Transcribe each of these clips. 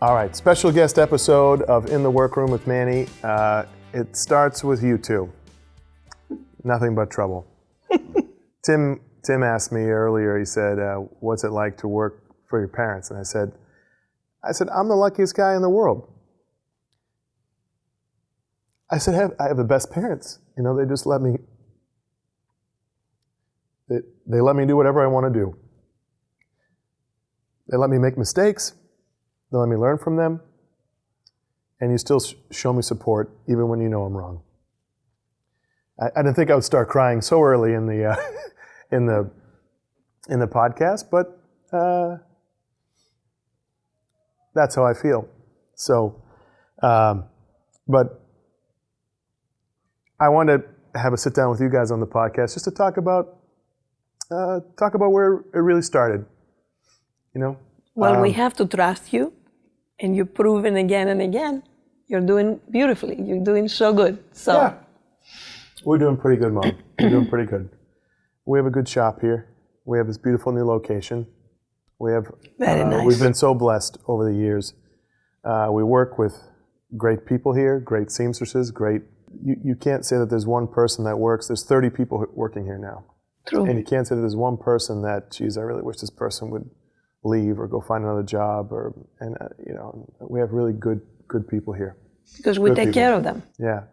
All right, special guest episode of In the Workroom with Manny. It starts with you two. Nothing but trouble. Tim asked me earlier, he said, what's it like to work for your parents? And I said, I'm the luckiest guy in the world. I said, I have the best parents. You know, they just let me, they let me do whatever I want to do. They let me make mistakes. They let me learn from them. And you still show me support, even when you know I'm wrong. I didn't think I would start crying so early in the in the podcast, but that's how I feel. So, but I wanted to have a sit down with you guys on the podcast just to talk about where it really started. You know. Well, we have to trust you, and you've proven again and again you're doing beautifully. You're doing so good. So. Yeah. We're doing pretty good, Mom. We're doing pretty good. We have a good shop here. We have this beautiful new location. We have. Very nice. We've been so blessed over the years. We work with great people here, great seamstresses, great. You can't say that there's one person that works. There's 30 people working here now. True. And you can't say that there's one person that, geez, I really wish this person would leave or go find another job. You know, we have really good people here. Because we take care of them. Yeah.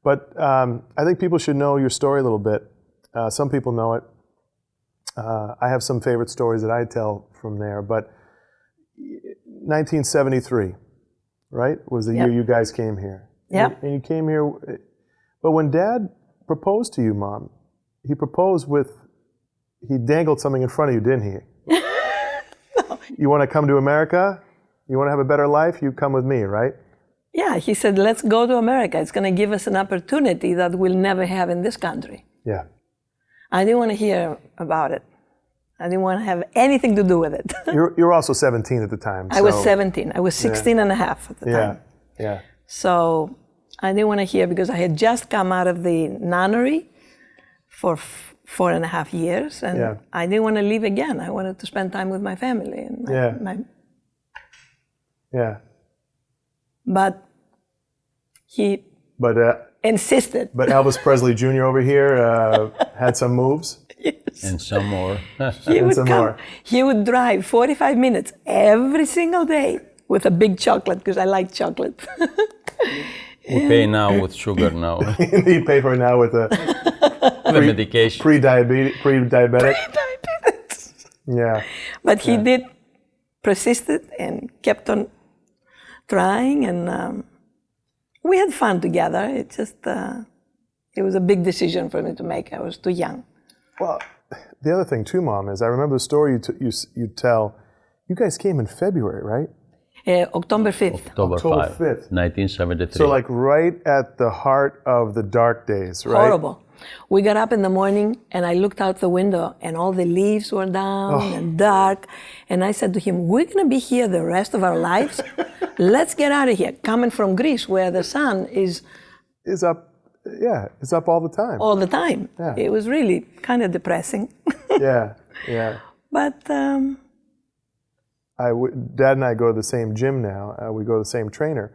But I think people should know your story a little bit. Some people know it. I have some favorite stories that I tell from there. But 1973, right, was the year you guys came here. Yeah. And you came here. But when Dad proposed to you, Mom, he dangled something in front of you, didn't he? No. You want to come to America? You want to have a better life? You come with me, right? Yeah, he said, let's go to America. It's going to give us an opportunity that we'll never have in this country. Yeah. I didn't want to hear about it. I didn't want to have anything to do with it. You were also 17 at the time. I was 17. I was 16 and a half at the time. Yeah. So I didn't want to hear because I had just come out of the nunnery for 4.5 years. And I didn't want to leave again. I wanted to spend time with my family. And But he insisted. But Elvis Presley Jr. over here had some moves. Yes. And some more. He would drive 45 minutes every single day with a big chocolate because I like chocolate. We pay now with sugar now. You pay for it now with a medication. Pre-diabetic. Pre-diabetes. Yeah. But he persisted and kept on trying, and we had fun together. It just, it was a big decision for me to make. I was too young. Well, the other thing too, Mom, is I remember the story you tell. You guys came in February, right? October 5th. October 5th, 1973. So like right at the heart of the dark days, right? Horrible. We got up in the morning and I looked out the window and all the leaves were down and dark. And I said to him, we're going to be here the rest of our lives. Let's get out of here. Coming from Greece where the sun is up. Yeah, it's up all the time. All the time. Yeah. It was really kind of depressing. Yeah. But Dad and I go to the same gym now. We go to the same trainer.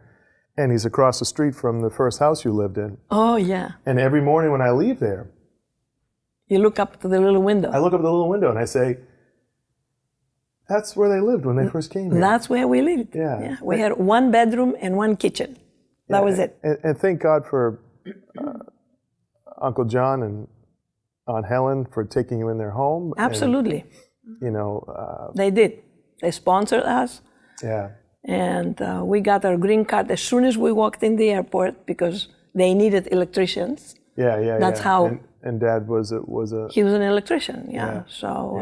And he's across the street from the first house you lived in. Oh, yeah. And every morning when I leave there, you look up to the little window. I look up at the little window and I say, that's where they lived when they first came here. That's where we lived. Yeah. We had 1 bedroom and 1 kitchen. That was it. And thank God for Uncle John and Aunt Helen for taking you in their home. Absolutely. And, you know. They did. They sponsored us. Yeah. And we got our green card as soon as we walked in the airport because they needed electricians. Yeah. That's how. And Dad was a. He was an electrician. So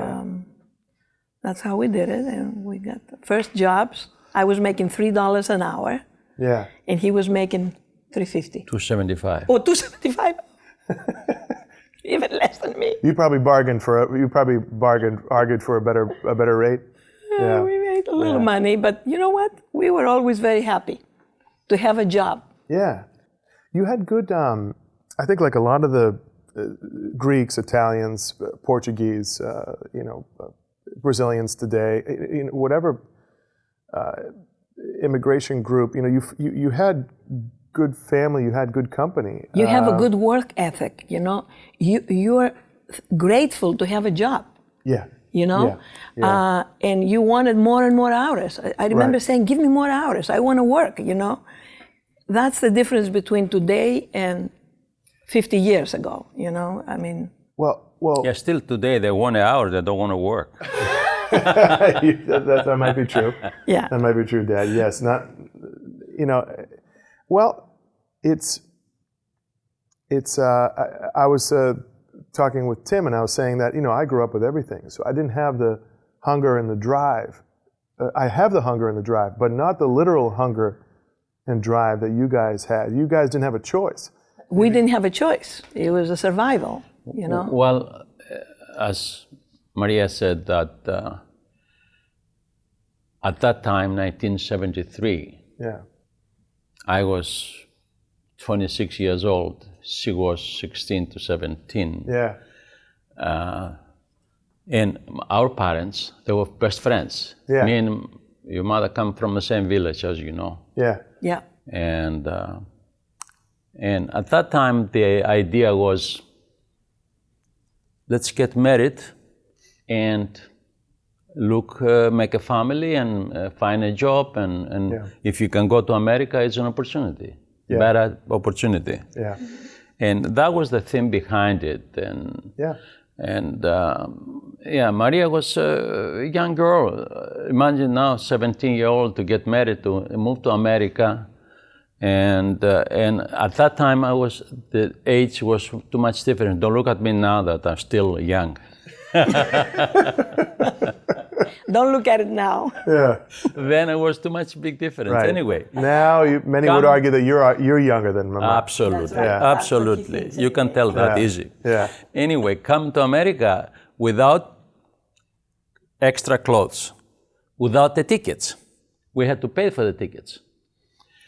that's how we did it, and we got the first jobs. I was making $3 an hour. Yeah. And he was making $3.50. $2.75. Oh, $2.75. Even less than me. You probably argued for a better rate. Yeah, we made a little money, but you know what? We were always very happy to have a job. Yeah. You had good, I think like a lot of the Greeks, Italians, Portuguese, Brazilians today, whatever, immigration group, you had good family, you had good company. You have a good work ethic, You're grateful to have a job. Yeah. And you wanted more and more hours. I remember saying, give me more hours. I want to work, That's the difference between today and 50 years ago, I mean. Well. Yeah, still today they want an hour, they don't want to work. that might be true. Yeah. That might be true, Dad. Yes. I was talking with Tim and I was saying that, I grew up with everything. So I didn't have the hunger and the drive. I have the hunger and the drive, but not the literal hunger and drive that you guys had. You guys didn't have a choice. We didn't have a choice. It was a survival, Well, as Maria said that at that time, 1973, I was 26 years old. She was 16 to 17. Yeah. And our parents, they were best friends. Yeah. Me and your mother come from the same village, as you know. Yeah. Yeah. And at that time, the idea was, let's get married and make a family and find a job. And if you can go to America, it's an opportunity, better opportunity. Yeah. And that was the thing behind it. Maria was a young girl. Imagine now, 17-year-old to get married, to move to America. And at that time, the age was too much different. Don't look at me now that I'm still young. Don't look at it now. Yeah. Then it was too much big difference. Right. Anyway. Now, many would argue that you're younger than Mama. Absolutely. Right. Yeah. Absolutely. You can tell that easy. Yeah. Anyway, come to America without extra clothes, without the tickets. We had to pay for the tickets.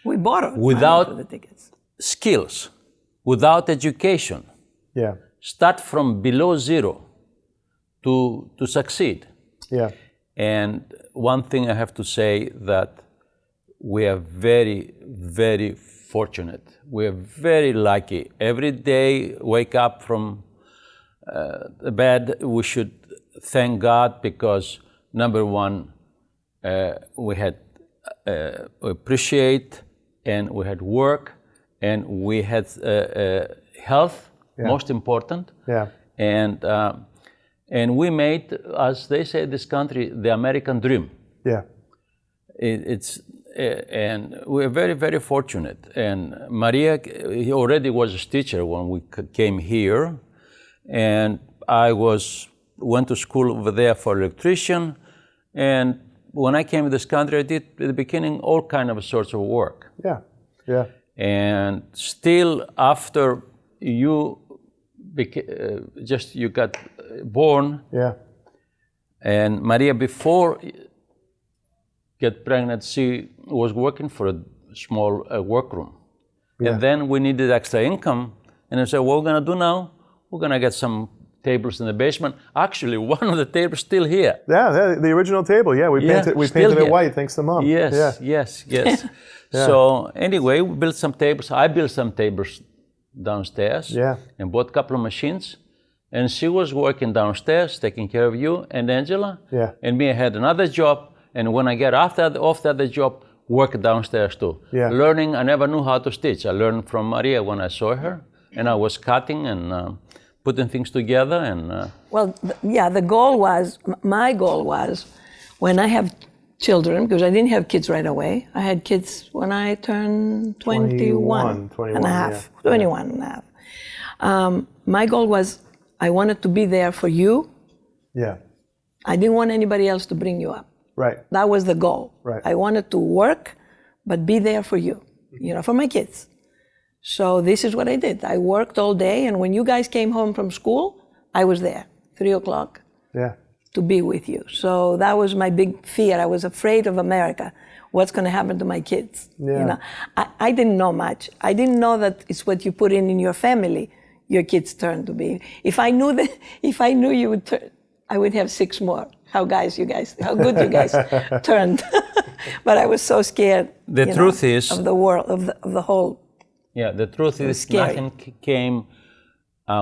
We borrowed without money for the tickets. Skills, without education. Yeah. Start from below zero to succeed. Yeah. And one thing I have to say that we are very, very fortunate. We are very lucky. Every day, wake up from the bed, we should thank God because number one, we had appreciate and we had work and we had health, most important. Yeah. And we made, as they say, this country, the American dream. Yeah. And we're very, very fortunate. And Maria, he already was a teacher when we came here. And I went to school over there for electrician. And when I came to this country, I did at the beginning all kind of sorts of work. Yeah. Yeah. And still after you got born. Yeah. And Maria, before get pregnant, she was working for a small workroom. Yeah. And then we needed extra income. And I said, what we're going to do now? We're going to get some tables in the basement. Actually, one of the tables still here. Yeah, the original table. Yeah, we painted it white thanks to Mom. Yes, yes. Yeah. So anyway, we built some tables. I built some tables downstairs. Yeah. And bought a couple of machines. And she was working downstairs, taking care of you and Angela. Yeah. And me, I had another job. And when I get off that job, work downstairs too. Yeah. Learning, I never knew how to stitch. I learned from Maria when I saw her. And I was cutting and putting things together. And my goal was, when I have children, because I didn't have kids right away. I had kids when I turned 21 and a half. My goal was, I wanted to be there for you. Yeah. I didn't want anybody else to bring you up. Right. That was the goal. Right. I wanted to work, but be there for you, for my kids. So this is what I did. I worked all day, and when you guys came home from school, I was there, 3:00. Yeah. To be with you. So that was my big fear. I was afraid of America. What's going to happen to my kids? Yeah. I didn't know much. I didn't know that it's what you put in your family, your kids turn to be. If I knew you would turn, I would have 6 more. How good you guys turned. But I was so scared. The truth is of the world, of the whole. Yeah, the truth is scary. nothing came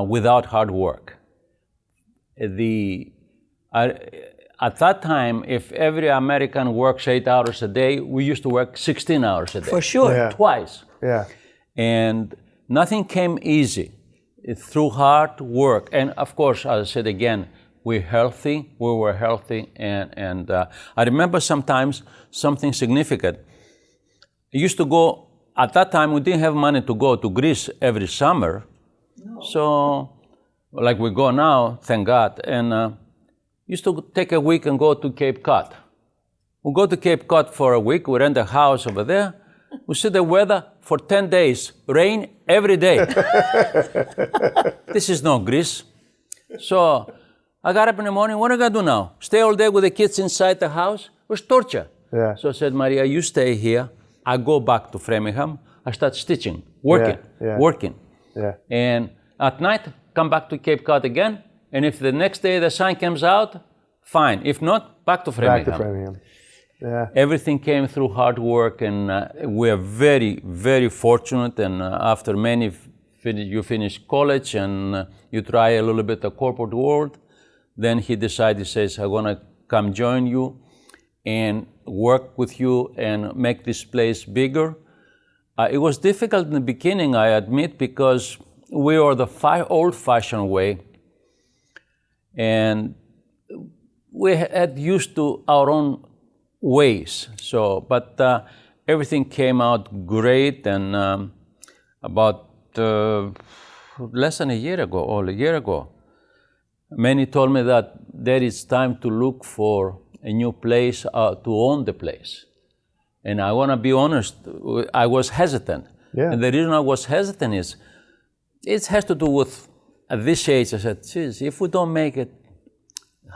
without hard work. At that time, if every American works 8 hours a day, we used to work 16 hours a day. For sure. Yeah. Twice. Yeah. And nothing came easy. It's through hard work. And of course, as I said again, we were healthy. And I remember sometimes something significant. I used to go, at that time, we didn't have money to go to Greece every summer. No. So, like we go now, thank God. And used to take a week and go to Cape Cod. We go to Cape Cod for a week, we rent a house over there. We see the weather for 10 days, rain every day. This is no Greece. So I got up in the morning, what am I gonna do now? Stay all day with the kids inside the house? It was torture. Yeah. So I said, Maria, you stay here. I go back to Framingham. I start stitching, working. Yeah. And at night, come back to Cape Cod again. And if the next day the sun comes out, fine. If not, back to Framingham. Back to Framingham. Yeah. Everything came through hard work, and we are very, very fortunate. And after you finish college and you try a little bit the corporate world, then he decided, he says, I want to come join you and work with you and make this place bigger. It was difficult in the beginning, I admit, because we were the old-fashioned way. And we had used to our own ways. So, but everything came out great. And about less than a year ago, Manny told me that there is time to look for a new place to own the place. And I want to be honest, I was hesitant. Yeah. And the reason I was hesitant is, it has to do with, at this age, I said, geez, if we don't make it,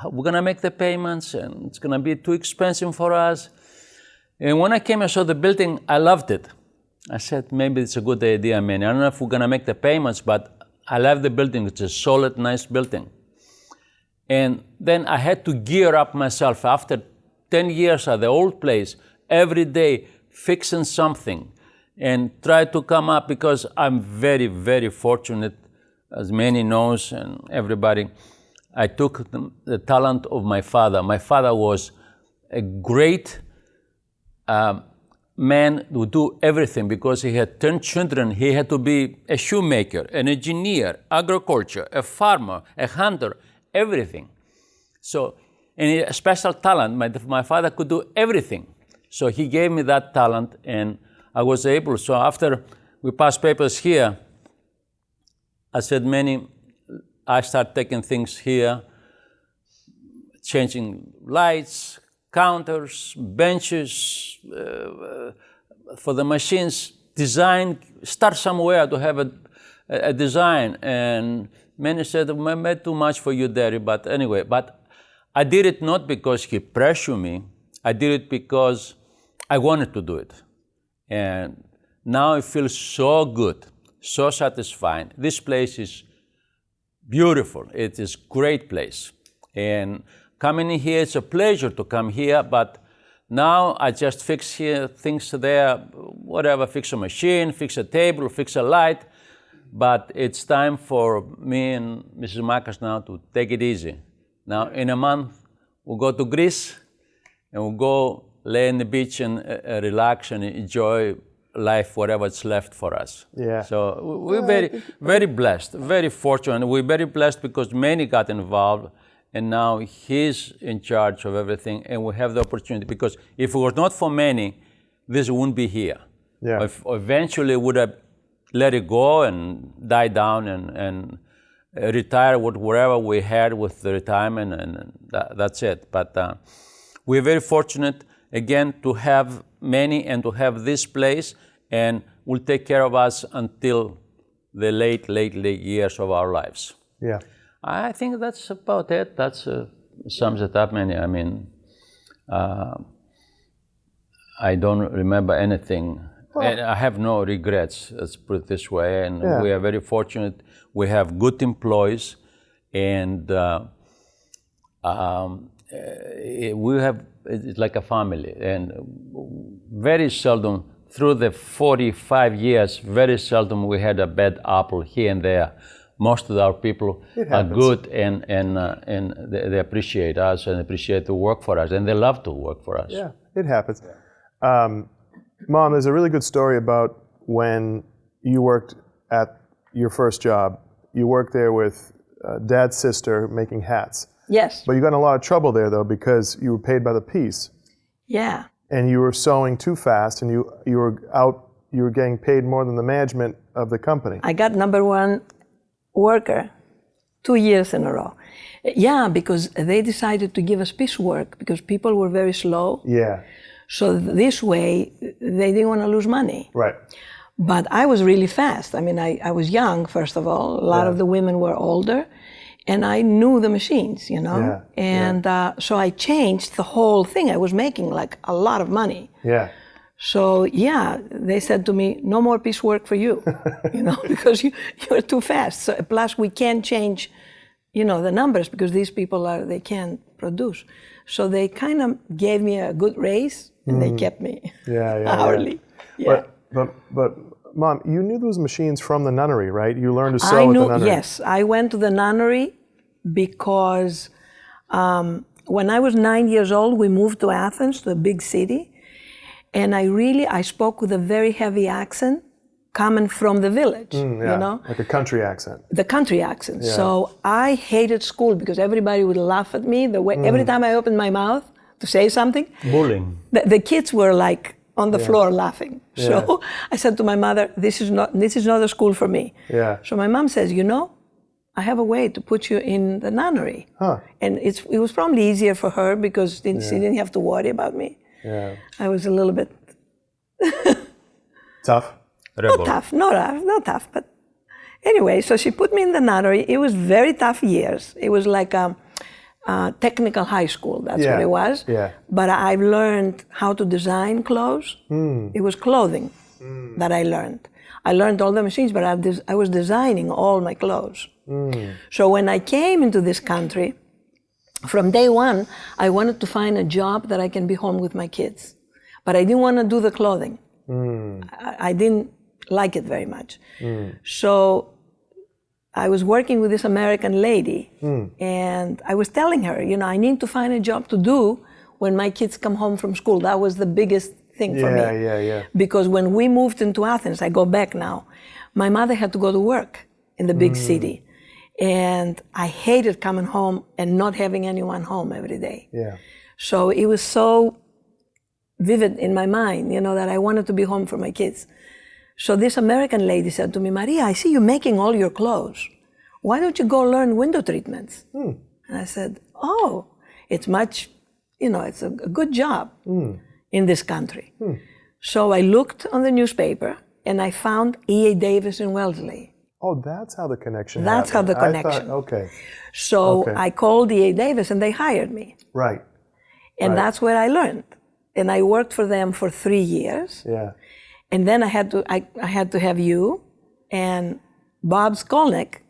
we're going to make the payments and it's going to be too expensive for us. And when I came and saw the building, I loved it. I said, maybe it's a good idea, man. I don't know if we're going to make the payments, but I love the building. It's a solid, nice building. And then I had to gear up myself after 10 years at the old place, every day fixing something and try to come up, because I'm very, very fortunate, as Manny knows and everybody. I took the talent of my father. My father was a great man who do everything, because he had 10 children. He had to be a shoemaker, an engineer, agriculture, a farmer, a hunter, everything. So, and a special talent. My father could do everything. So he gave me that talent, and I was able. So after we passed papers here, I said, Manny, I start taking things here, changing lights, counters, benches, for the machines, design, start somewhere to have a design. And Manny said, I made too much for you, Daddy, but anyway. But I did it not because he pressured me. I did it because I wanted to do it. And now it feels so good, so satisfying. This place is beautiful. It is a great place. And coming in here, it's a pleasure to come here, but now I just fix here things there, whatever, fix a machine, fix a table, fix a light. But it's time for me and Mrs. Makkas now to take it easy. Now, in a month, we'll go to Greece and we'll go lay on the beach and relax and enjoy life, whatever's left for us. Yeah. So we're very, very blessed, very fortunate. We're very blessed because Manny got involved, and now he's in charge of everything, and we have the opportunity. Because if it was not for Manny, this wouldn't be here. Yeah. If eventually would have let it go and die down and retire with whatever we had with the retirement, and that's it. But we're very fortunate, again, to have Manny and to have this place, and will take care of us until the late years of our lives. Yeah. I think that's about it. That sums it up, Manny. I mean, I don't remember anything. And I have no regrets, let's put it this way. And we are very fortunate. We have good employees, and we have, it's like a family, and very seldom, through the 45 years, very seldom we had a bad apple here and there. Most of our people are good, and they appreciate us and appreciate the work for us, and they love to work for us. Yeah, it happens. Mom, there's a really good story about when you worked at your first job. You worked there with Dad's sister making hats. Yes. But you got in a lot of trouble there, though, because you were paid by the piece. Yeah. And you were sewing too fast, and you were getting paid more than the management of the company. I got #1 worker 2 years in a row. Yeah, because they decided to give us piecework because people were very slow. Yeah. So this way, they didn't want to lose money. Right. But I was really fast. I mean, I was young, first of all. A lot of the women were older. And I knew the machines, you know? Yeah. And so I changed the whole thing. I was making like a lot of money. Yeah. So yeah, they said to me, no more piecework for you, you know, because you're too fast. So, plus we can't change, you know, the numbers because these people they can't produce. So they kind of gave me a good raise and they kept me hourly. Yeah. But Mom, you knew those machines from the nunnery, right? You learned to sew at the nunnery. Yes, I went to the nunnery because when I was 9 years old, we moved to Athens, to a big city. And I spoke with a very heavy accent coming from the village, you know? Like a country accent. The country accent. Yeah. So I hated school because everybody would laugh at me. The way every time I opened my mouth to say something, bullying. The kids were like on the floor laughing. Yeah. So I said to my mother, this is not a school for me. Yeah. So my mom says, you know, I have a way to put you in the nunnery. Huh. And it was probably easier for her because she didn't have to worry about me. Yeah. I was a little bit tough. Not tough, but anyway, so she put me in the nunnery. It was very tough years. It was like a technical high school, that's what it was. Yeah. But I learned how to design clothes. It was clothing that I learned. I learned all the machines, but I was designing all my clothes. So when I came into this country, from day one, I wanted to find a job that I can be home with my kids. But I didn't want to do the clothing. I didn't like it very much. So I was working with this American lady, and I was telling her, you know, I need to find a job to do when my kids come home from school. That was the biggest thing for me. Yeah. Because when we moved into Athens, I go back now, my mother had to go to work in the big city. And I hated coming home and not having anyone home every day. Yeah. So it was so vivid in my mind, you know, that I wanted to be home for my kids. So this American lady said to me, Maria, I see you making all your clothes. Why don't you go learn window treatments? And I said, oh, it's much, you know, it's a good job in this country. So I looked on the newspaper and I found E.A. Davis in Wellesley. Oh, that's how the connection That's happened. how the connection. Okay. So I called E.A. Davis and they hired me. Right. And that's where I learned. And I worked for them for 3 years. Yeah. And then I had to have you. And Bob Skolnick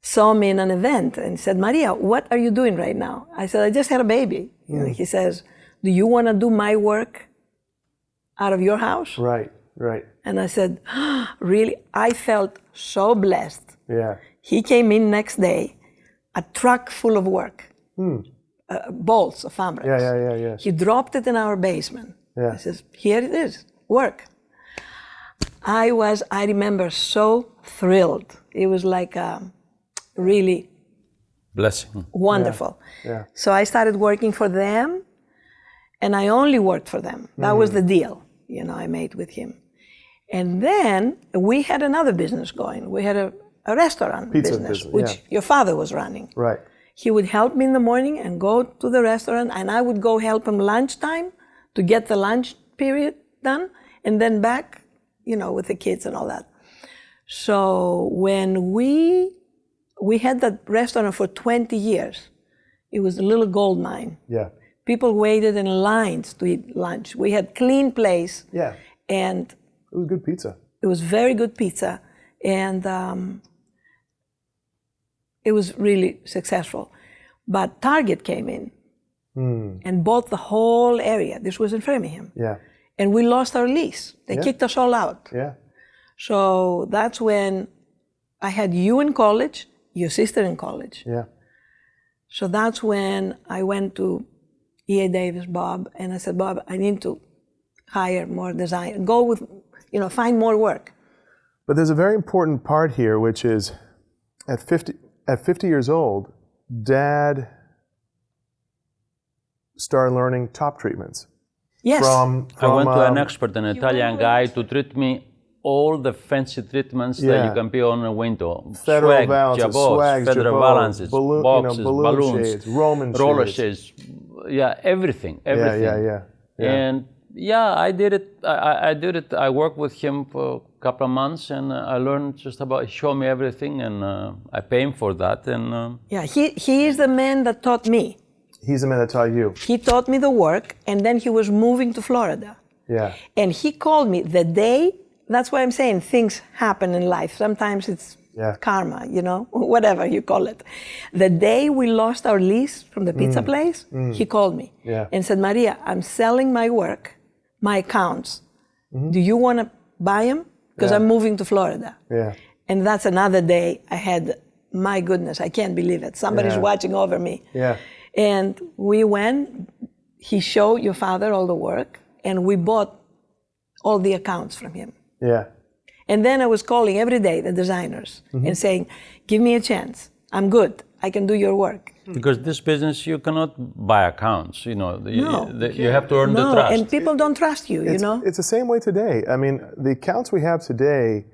saw me in an event and said, Maria, what are you doing right now? I said, I just had a baby. He says, do you want to do my work out of your house? Right. And I said, really? I felt so blessed. Yeah. He came in next day, a truck full of work, bolts of fabrics. Yeah. He dropped it in our basement. Yeah. He says, here it is, work. I remember, so thrilled. It was like really blessing. Wonderful. Yeah. So I started working for them, and I only worked for them. That was the deal, you know, I made with him. And then we had another business going. We had a restaurant business, which your father was running. Right. He would help me in the morning and go to the restaurant, and I would go help him lunchtime to get the lunch period done, and then back, you know, with the kids and all that. So when we had that restaurant for 20 years, it was a little gold mine. Yeah. People waited in lines to eat lunch. We had clean place. Yeah. And it was good pizza. It was very good pizza, and it was really successful. But Target came in, and bought the whole area. This was in Framingham. Yeah. And we lost our lease. They kicked us all out. Yeah. So that's when I had you in college, your sister in college. Yeah. So that's when I went to E.A. Davis, Bob, and I said, Bob, I need to hire more design, go with, find more work. But there's a very important part here, which is at 50 years old, Dad started learning top treatments. Yes. I went to an expert, an Italian guy, to treat me all the fancy treatments that you can be on a window. Federal balances, swags, federal balances, boxes, balloon balloons, shades, Roman roller shades. Yeah, everything. Yeah. And I did it. I did it. I worked with him for a couple of months, and I learned just about. He showed me everything, and I pay him for that. And he is the man that taught me. He's the man that taught you. He taught me the work, and then he was moving to Florida. Yeah. And he called me the day. That's why I'm saying things happen in life. Sometimes it's karma, whatever you call it. The day we lost our lease from the pizza place, he called me and said, Maria, I'm selling my work, my accounts. Do you want to buy them? Because I'm moving to Florida. Yeah. And that's another day I had, my goodness, I can't believe it. Somebody's watching over me. Yeah. And we went, he showed your father all the work, and we bought all the accounts from him. Yeah. And then I was calling every day the designers and saying, give me a chance. I'm good. I can do your work. Because this business, you cannot buy accounts. You have to earn the trust. And people don't trust you, It's the same way today. I mean, the accounts we have today,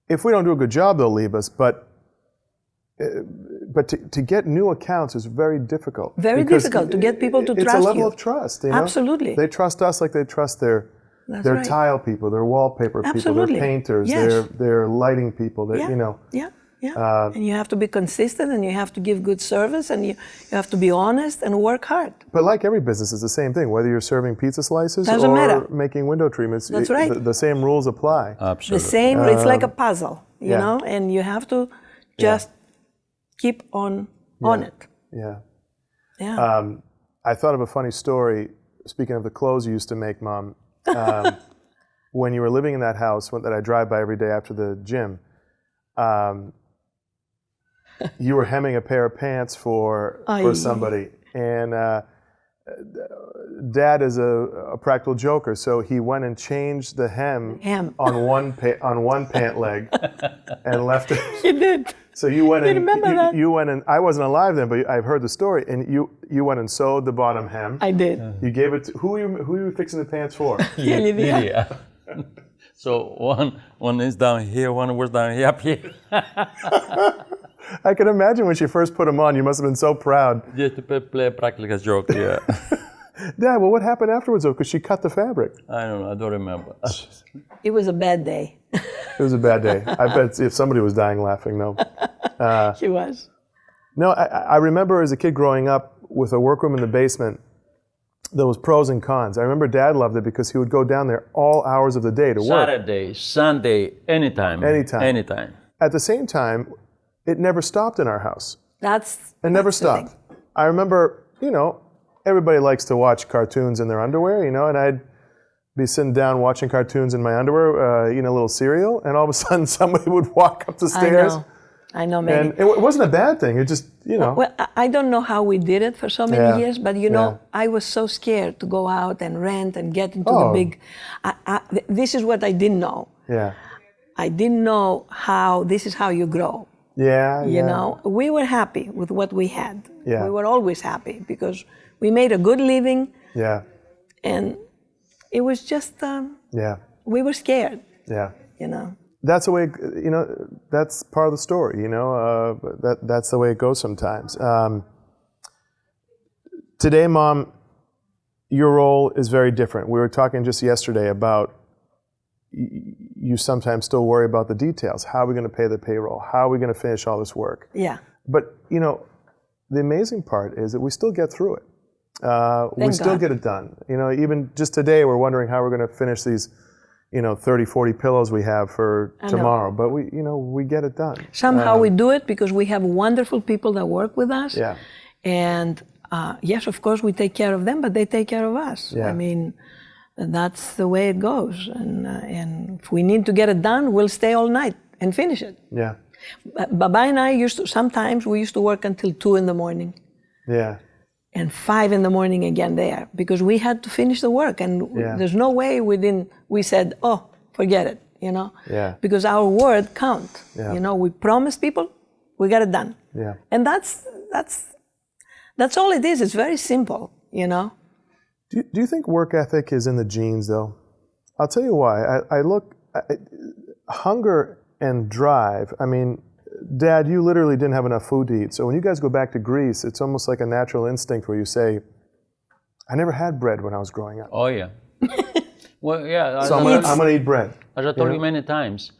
if we don't do a good job, they'll leave us. But to get new accounts is very difficult. Very difficult to get people to trust you. It's a level of trust. Absolutely. They trust us like they trust their tile people, their wallpaper people, their painters, their lighting people. And you have to be consistent, and you have to give good service, and you have to be honest and work hard. But like every business, it's the same thing. Whether you're serving pizza slices Doesn't or matter. making window treatments, That's right. The same rules apply. Absolutely. The same, it's like a puzzle, and you have to just keep on it. Yeah. Yeah. I thought of a funny story, speaking of the clothes you used to make, Mom. When you were living in that house that I drive by every day after the gym, you were hemming a pair of pants for somebody. And Dad is a practical joker, so he went and changed the hem. on one pant leg and left it. He did. So you went and remember that? You went and I wasn't alive then, but I've heard the story. And you went and sewed the bottom hem. I did. You gave it to who were you fixing the pants for? Lydia. So one is down here, one was down here, up here. I can imagine when she first put them on, you must have been so proud. Just to play a practical joke, yeah. Dad, well, what happened afterwards though? Because she cut the fabric. I don't know. I don't remember. It was a bad day. It was a bad day. I bet if somebody was dying laughing, no. She was. No, I remember as a kid growing up with a workroom in the basement, there was pros and cons. I remember Dad loved it because he would go down there all hours of the day to work. Saturday, Sunday, anytime. Anytime. At the same time, it never stopped in our house. It never stopped. I remember, everybody likes to watch cartoons in their underwear, and I'd be sitting down watching cartoons in my underwear, eating a little cereal, and all of a sudden somebody would walk up the stairs. I know, Manny. And it wasn't a bad thing. It just, Well, I don't know how we did it for so many years, but I was so scared to go out and rent and get into the big. This is what I didn't know. Yeah. I didn't know this is how you grow. Yeah. We were happy with what we had. Yeah. We were always happy because we made a good living. Yeah. And it was just, we were scared. Yeah. that's the way, you know, that's part of the story, you know, that's the way it goes sometimes. Today, Mom, your role is very different. We were talking just yesterday about you sometimes still worry about the details. How are we going to pay the payroll? How are we going to finish all this work? Yeah. But, you know, the amazing part is that we still get through it. We still get it done. You know, even just today, we're wondering how we're going to finish these, you know, 30, 40 pillows we have for tomorrow. But we, you know, we get it done. Somehow we do it because we have wonderful people that work with us. Yeah. And yes, of course, we take care of them, but they take care of us. Yeah. I mean, that's the way it goes. And if we need to get it done, we'll stay all night and finish it. Yeah. Baba and I sometimes we used to work until 2 in the morning. Yeah. And 5 in the morning again there, because we had to finish the work. And there's no way we said, oh, forget it, you know? Yeah. Because our word counts. Yeah. You know, we promised people, we got it done. Yeah. And that's all it is. It's very simple, you know? Do you think work ethic is in the genes, though? I'll tell you why. Hunger and drive, I mean, Dad, you literally didn't have enough food to eat. So when you guys go back to Greece, it's almost like a natural instinct where you say, I never had bread when I was growing up. Oh, yeah. Well, yeah. So I'm going to eat bread. As I told you many times,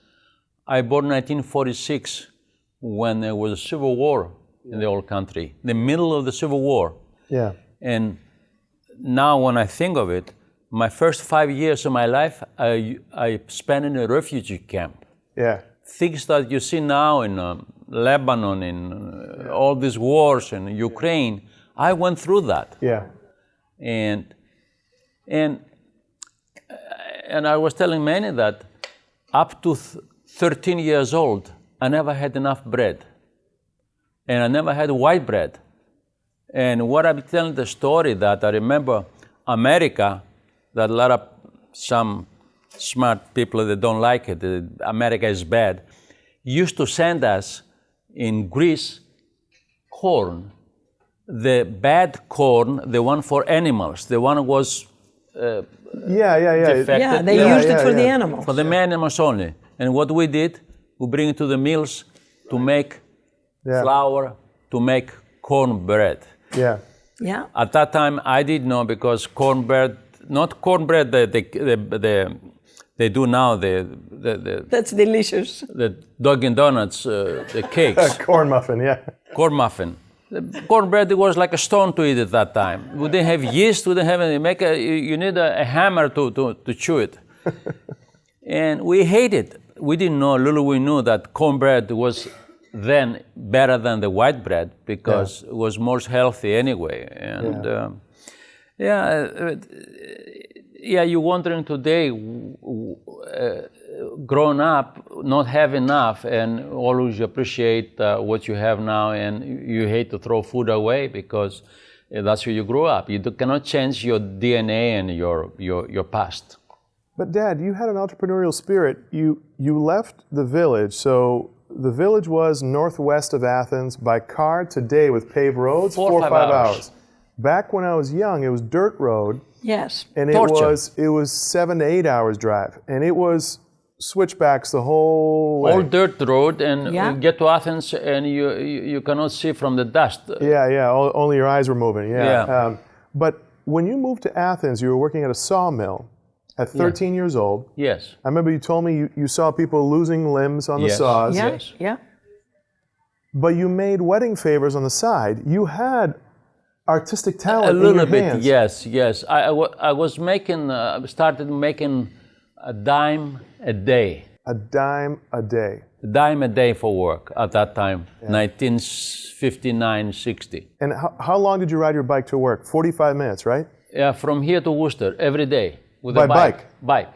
I born in 1946 when there was a civil war in the old country, the middle of the Civil War. Yeah. And now when I think of it, my first 5 years of my life, I spent in a refugee camp. Yeah. Things that you see now in Lebanon, in all these wars in Ukraine, I went through that. Yeah. And I was telling Manny that up to 13 years old, I never had enough bread. And I never had white bread. And what I'm telling the story that I remember America, that some smart people that don't like it, America is bad, used to send us in Greece corn, the bad corn, the one for animals, the one was defected. Yeah, they used it for the animals. For the animals only. And what we did, we bring it to the mills to make flour, to make cornbread. Yeah. Yeah. At that time, I didn't know because cornbread, not cornbread they do now, That's delicious. The Dunkin' Donuts, the cakes. Corn muffin, yeah. Corn muffin. The cornbread was like a stone to eat at that time. We didn't have yeast, we didn't have anything. You need a hammer to chew it. And we hated it. We didn't know, little we knew that cornbread was then better than the white bread because it was more healthy anyway. And you're wondering today, grown up, not have enough, and always appreciate what you have now, and you hate to throw food away because that's where you grew up. You cannot change your DNA and your past. But Dad, you had an entrepreneurial spirit. You left the village, so the village was northwest of Athens by car. Today with paved roads, 4 or 5 hours. Back when I was young, it was dirt road. Yes. And it was 7 to 8 hours drive, and it was switchbacks the whole way. All dirt road, and you get to Athens, and you cannot see from the dust. Only your eyes were moving. But when you moved to Athens, you were working at a sawmill at 13 years old. Yes. I remember you told me you saw people losing limbs on the saws. Yeah. But you made wedding favors on the side. You had artistic talent a little in your bit, hands. yes. I was making, started making a dime a day. A dime a day. A dime a day for work at that time, 1959, 60. And how long did you ride your bike to work? 45 minutes, right? Yeah, from here to Worcester, every day. With By a bike? Bike.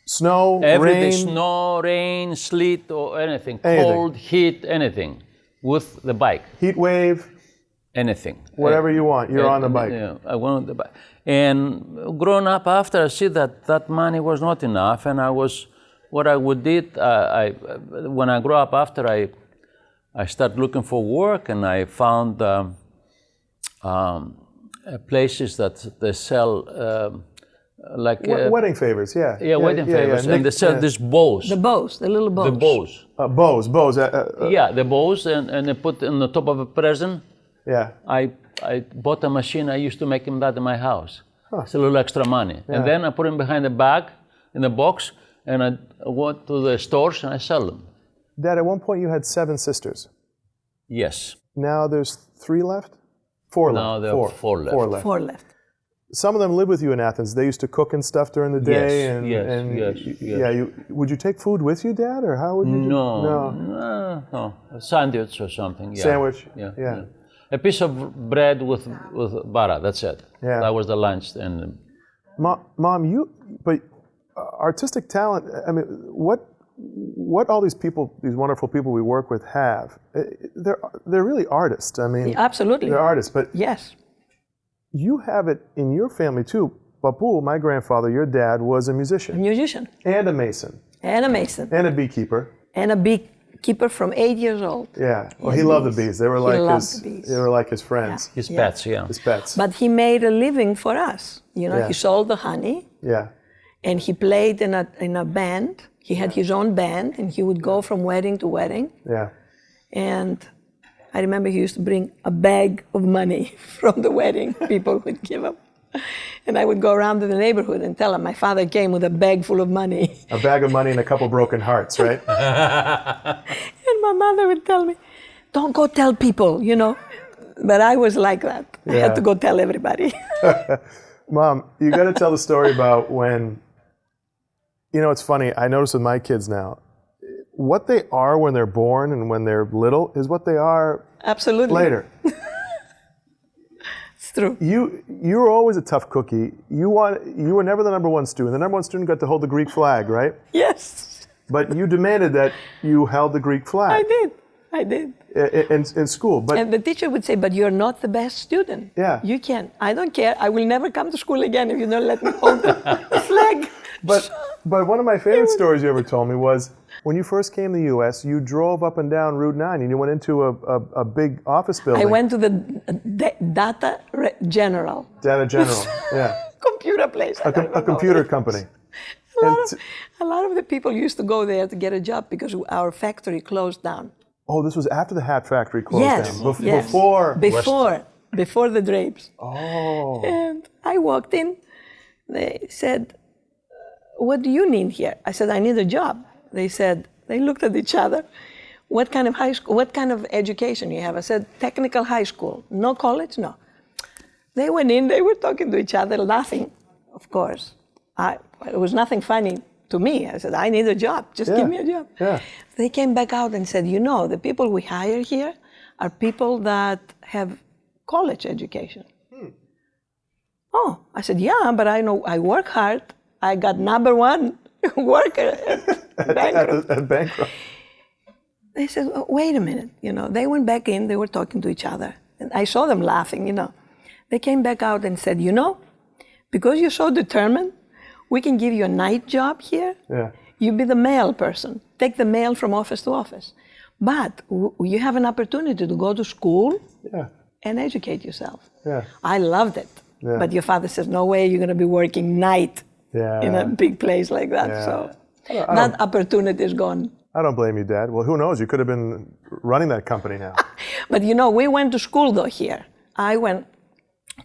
Snow, Every rain? day, snow, rain, sleet, or anything. Cold, heat, anything. With the bike. Heat wave? Anything. Whatever you want, you're on the bike. Yeah, I went on the bike. And growing up after, I see that money was not enough, and what I would do, when I grew up after, I started looking for work, and I found places that they sell wedding favors, wedding favors, and they sell these bows. The bows, the little bows. The bows. Bows. The bows, and they put in the top of a present. Yeah. I bought a machine. I used to make that in my house. It's a little extra money. And then I put them behind the bag, in the box, and I went to the stores and I sell them. Dad, at one point you had 7 sisters. Yes. Now there's 3 left? 4 left. Now there are 4 left. 4 left. Some of them live with you in Athens. They used to cook and stuff during the day. Yes. Yeah. Would you take food with you, Dad, or how would you? No. A sandwich or something. Yeah. Sandwich. Yeah. A piece of bread with butter, that's it. Yeah. That was the lunch. And Mom, but artistic talent, I mean, what all these people, these wonderful people we work with have, they're really artists. I mean, absolutely. They're artists, but yes. You have it in your family too. Papu, my grandfather, your dad, was a musician. A musician. And a mason. And a mason. And a beekeeper. And a beekeeper from 8 years old. Yeah. Well, he loved the bees. They were like his friends. Yeah. His pets, yeah. His pets. But he made a living for us. You know, he sold the honey. Yeah. And he played in a band. He had his own band, and he would go from wedding to wedding. Yeah. And I remember he used to bring a bag of money from the wedding people would give him. And I would go around to the neighborhood and tell him my father came with a bag full of money. A bag of money and a couple broken hearts, right? And my mother would tell me, don't go tell people, you know. But I was like that. I had to go tell everybody. Mom, you got to tell the story about when, you know, it's funny, I notice with my kids now, what they are when they're born and when they're little is what they are Absolutely. later. It's true. You were always a tough cookie. You were never the number one student. The number one student got to hold the Greek flag, right? Yes. But you demanded that you held the Greek flag. I did. In school. But and the teacher would say, but you're not the best student. Yeah. You can't. I don't care. I will never come to school again if you don't let me hold the flag. But one of my favorite stories you ever told me was when you first came to the U.S., you drove up and down Route 9 and you went into a big office building. I went to the Data General. Data General, yeah. Computer place. A computer company. A lot of the people used to go there to get a job because our factory closed down. Oh, this was after the hat factory closed down. Yes. Before the drapes. Oh. And I walked in. They said, what do you need here? I said, I need a job. They looked at each other. What kind of high school, what kind of education you have? I said, technical high school. No college? No. They went in, they were talking to each other, laughing, of course. It was nothing funny to me. I said, I need a job, just give me a job. Yeah. They came back out and said, you know, the people we hire here are people that have college education. Oh, I said, yeah, but I know I work hard. I got number one worker at Bancroft. At Bancroft. They said, oh, wait a minute. You know, they went back in, they were talking to each other. And I saw them laughing, you know. They came back out and said, you know, because you're so determined, we can give you a night job here. Yeah. You be the mail person. Take the mail from office to office. But you have an opportunity to go to school and educate yourself. Yeah. I loved it. Yeah. But your father says, no way you're going to be working night in a big place like that. Yeah. So that opportunity is gone. I don't blame you, Dad. Well, who knows? You could have been running that company now. But you know, we went to school though here. I went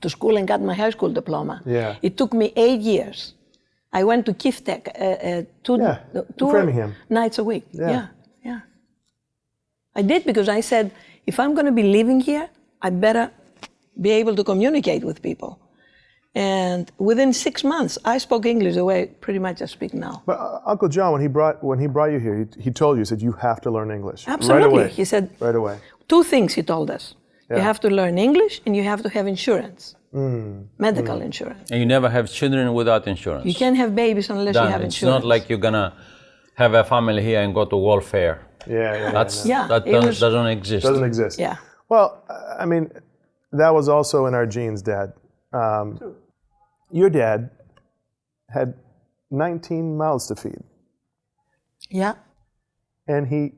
to school and got my high school diploma. Yeah. It took me 8 years. I went to Kiftec two Framingham. nights a week. Yeah. I did because I said, if I'm going to be living here, I better be able to communicate with people. And within 6 months, I spoke English the way pretty much I speak now. But Uncle John, when he brought you here, he told you, he said, you have to learn English. Absolutely. Right away. He said, right away. 2 things he told us. Yeah. You have to learn English and you have to have insurance. Medical insurance. And you never have children without insurance. You can't have babies unless you have It's insurance. not like you're going to have a family here and go to welfare. That doesn't exist. Doesn't exist. Yeah. Well, I mean, that was also in our genes, Dad. Your dad had 19 mouths to feed. Yeah. And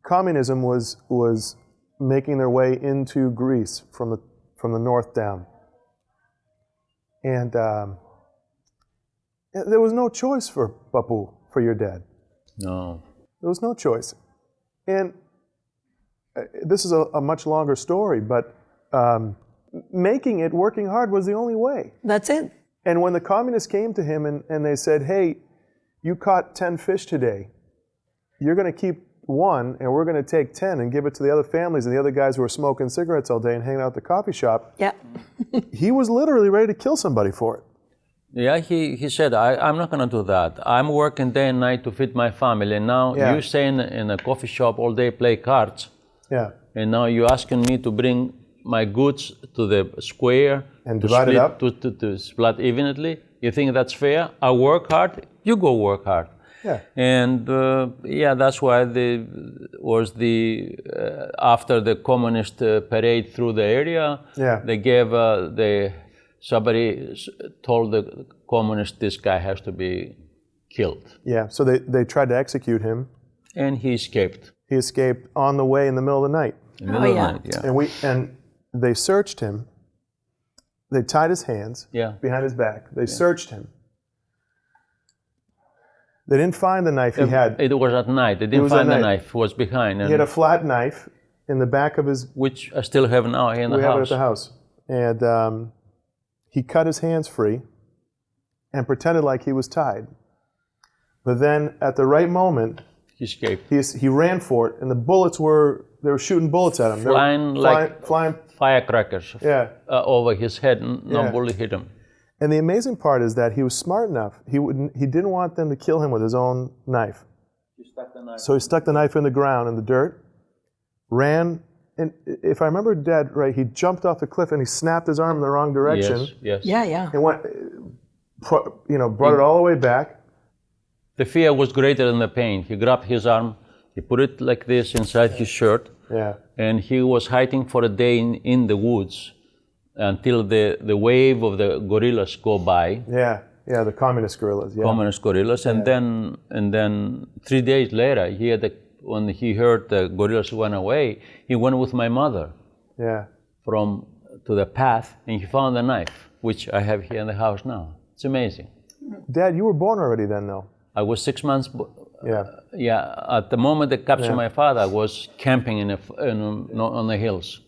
communism was making their way into Greece from the north down. And there was no choice for Papu, for your dad. No. There was no choice. And this is a much longer story, but making it, working hard was the only way. That's it. And when the communists came to him and they said, hey, you caught 10 fish today, you're going to keep 1 and we're going to take 10 and give it to the other families and the other guys who are smoking cigarettes all day and hanging out at the coffee shop. Yeah. He was literally ready to kill somebody for it. Yeah, he said, I'm not going to do that. I'm working day and night to feed my family. And now you stay in a coffee shop all day, play cards. Yeah. and now you're asking me to bring my goods to the square and divide it up to split evenly. You think that's fair? I work hard. You go work hard. Yeah. And that's why after the communist parade through the area, they gave somebody told the communist this guy has to be killed. Yeah. So they tried to execute him, and he escaped. He escaped on the way in the middle of the night. In the middle of the night, yeah. And they searched him. They tied his hands behind his back. They searched him. They didn't find the knife he had. It was at night. They didn't find the knife. It was behind. He had a flat knife in the back of his... Which I still have now here in the house. We have it at the house. And he cut his hands free and pretended like he was tied. But then at the right moment... He escaped. He ran for it, and the bullets they were shooting bullets at him. Flying firecrackers over his head, and no bullet hit him. And the amazing part is that he was smart enough. He didn't want them to kill him with his own knife. So he stuck the knife in the ground, in the dirt, ran, and if I remember Dad right, he jumped off the cliff and he snapped his arm in the wrong direction. Yes. Yeah. And went, brought it all the way back. The fear was greater than the pain. He grabbed his arm, he put it like this inside his shirt, and he was hiding for a day in the woods until the wave of the guerrillas go by. Yeah, the communist guerrillas. Yeah. Communist guerrillas, and then 3 days later, when he heard the guerrillas went away, he went with my mother. To the path, and he found the knife, which I have here in the house now. It's amazing. Dad, you were born already then, though. I was 6 months. At the moment they captured my father, I was camping on the hills.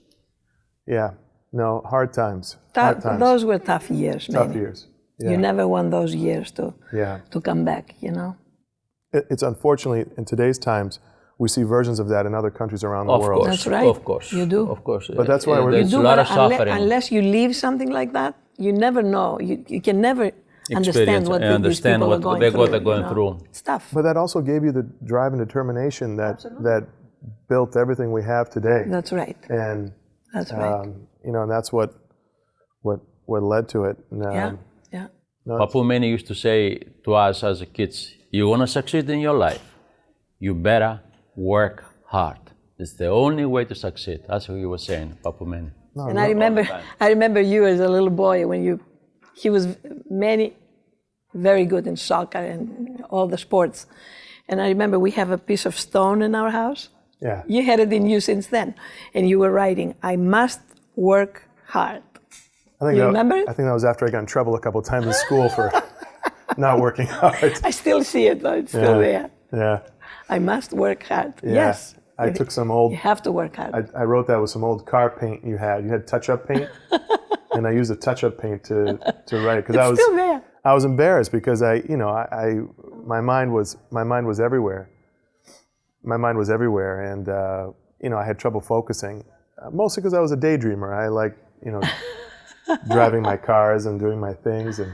Yeah. No, hard times. Those were tough years, Tough years. Yeah. You never want those years to come back, It's unfortunately, in today's times, we see versions of that in other countries around the world. That's right. Of course. You do. Of course. But that's why there's a lot of suffering. Unless you leave something like that, you never know. You can never understand what these people are going through. They're going through. It's tough. But that also gave you the drive and determination that built everything we have today. That's right. And that's right. And that's what led to it. Papu Manny used to say to us as kids, you want to succeed in your life, you better work hard. It's the only way to succeed. That's what he was saying, Papu Manny. And I remember you as a little boy when he was very good in soccer and all the sports. And I remember we have a piece of stone in our house. Yeah. You had it in you since then. And you were writing, I must work hard. Remember it? I think that was after I got in trouble a couple of times in school for not working hard. I still see it though, it's still there. Yeah. I must work hard. Yeah. Yes. I took some old... You have to work hard. I wrote that with some old car paint you had. You had touch-up paint. And I used the touch-up paint to write because still there. I was embarrassed because my mind was everywhere. My mind was everywhere, and I had trouble focusing. Mostly because I was a daydreamer. I like driving my cars and doing my things, and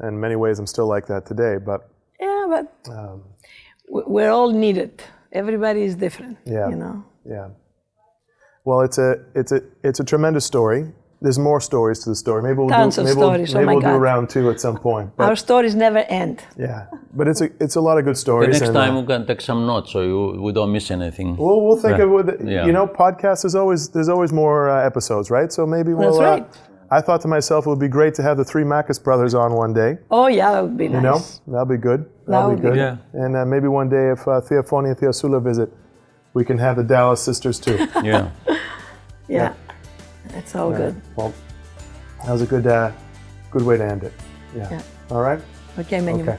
in many ways I'm still like that today. But we're all needed. Everybody is different. Yeah. Yeah. Well, it's a tremendous story. There's more stories to the story. Maybe we'll do round 2 at some point. But our stories never end. Yeah, but it's a lot of good stories. The next time we can take some notes so we don't miss anything. We'll think of it. Podcasts. There's always more episodes, right? So maybe we'll. That's right. I thought to myself it would be great to have the 3 Makkas brothers on one day. Oh yeah, that would be nice. That'll be good. That'll be good. Yeah. And maybe one day if Theophony and Theosula visit, we can have the Dallas sisters too. Yeah. Yeah. It's all good. Well, that was a good way to end it. Yeah. All right? Okay, Manny. Okay.